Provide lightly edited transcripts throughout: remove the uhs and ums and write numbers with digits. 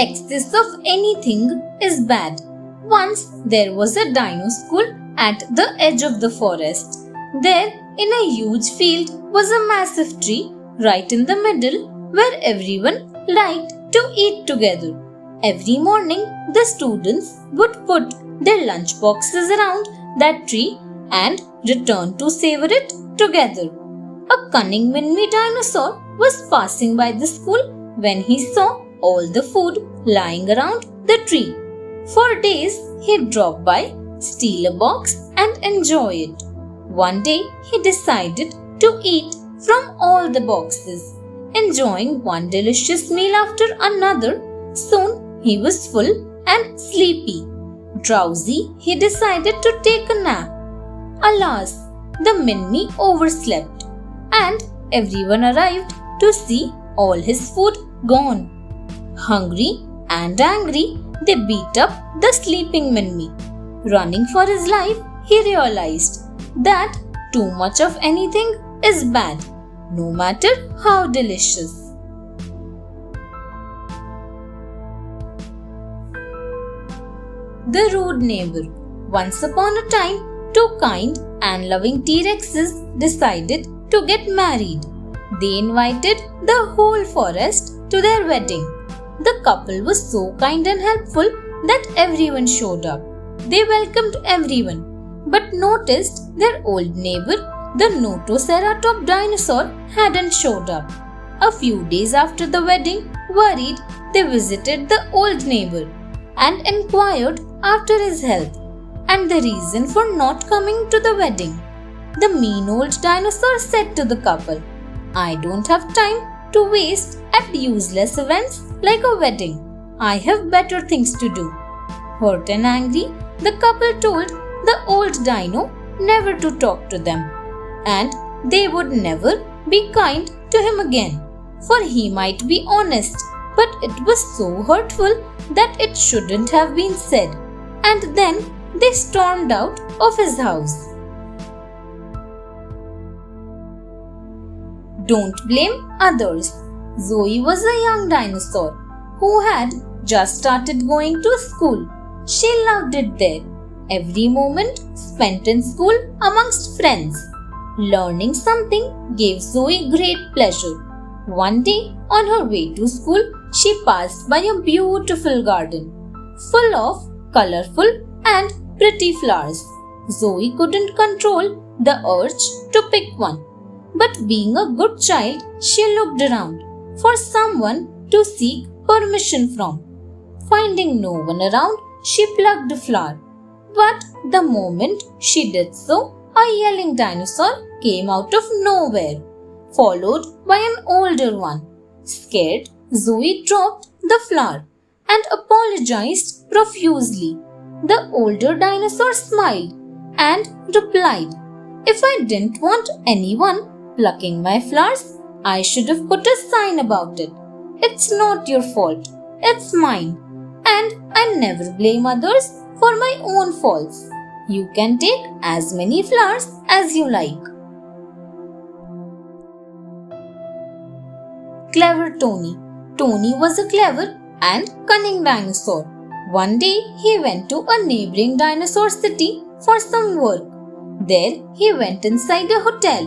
excess of anything is bad. Once there was a dino school at the edge of the forest. There, in a huge field, was a massive tree right in the middle where everyone liked to eat together. Every morning, the students would put their lunch boxes around that tree and return to savor it together. A cunning mini dinosaur was passing by the school when he saw all the food lying around the tree. For days, he'd drop by, steal a box, and enjoy it. One day, he decided to eat from all the boxes, enjoying one delicious meal after another. Soon, he was full and sleepy. Drowsy, he decided to take a nap. Alas, the Minmi overslept, and everyone arrived to see all his food gone. Hungry and angry, they beat up the sleeping Minmi. Running for his life, he realized that too much of anything is bad, no matter how delicious. The rude neighbor. Once upon a time, two kind and loving T-Rexes decided to get married. They invited the whole forest to their wedding. The couple was so kind and helpful that everyone showed up. They welcomed everyone, but noticed their old neighbor, the Notoceratops dinosaur, hadn't showed up. A few days after the wedding, worried, they visited the old neighbor and inquired after his health and the reason for not coming to the wedding. The mean old dinosaur said to the couple, "I don't have time to waste at useless events like a wedding. I have better things to do." Hurt and angry, the couple told the old dino never to talk to them and they would never be kind to him again, for he might be honest, but it was so hurtful that it shouldn't have been said. And then they stormed out of his house. Don't blame others. Zoe was a young dinosaur who had just started going to school. She loved it there. Every moment spent in school amongst friends. Learning something gave Zoe great pleasure. One day, on her way to school, she passed by a beautiful garden full of colorful and pretty flowers. Zoe couldn't control the urge to pick one. But being a good child, she looked around for someone to seek permission from. Finding no one around, she plucked a flower. But the moment she did so, a yelling dinosaur came out of nowhere, followed by an older one. Scared, Zoe dropped the flower and apologized profusely. The older dinosaur smiled and replied, "If I didn't want anyone plucking my flowers, I should have put a sign about it. It's not your fault, it's mine. And I never blame others for my own faults. You can take as many flowers as you like." Clever Tony. Tony was a clever and cunning dinosaur. One day he went to a neighboring dinosaur city for some work. There he went inside a hotel,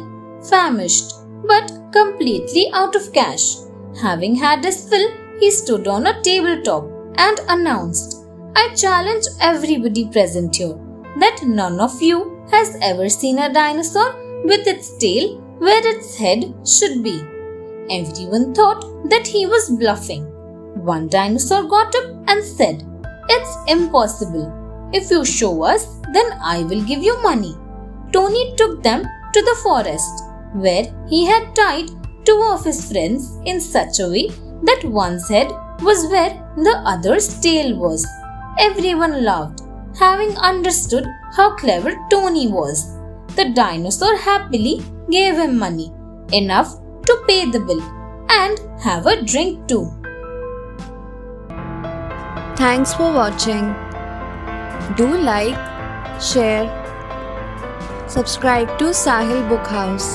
famished but completely out of cash. Having had his fill, he stood on a tabletop and announced, "I challenge everybody present here that none of you has ever seen a dinosaur with its tail where its head should be." Everyone thought that he was bluffing. One dinosaur got up and said, "It's impossible. If you show us, then I will give you money." Tony took them to the forest, where he had tied two of his friends in such a way that one's head was where the other's tail was. Everyone laughed, having understood how clever Tony was. The dinosaur happily gave him money, enough to pay the bill and have a drink too. Thanks for watching. Do like, share, subscribe to Sahil Book House.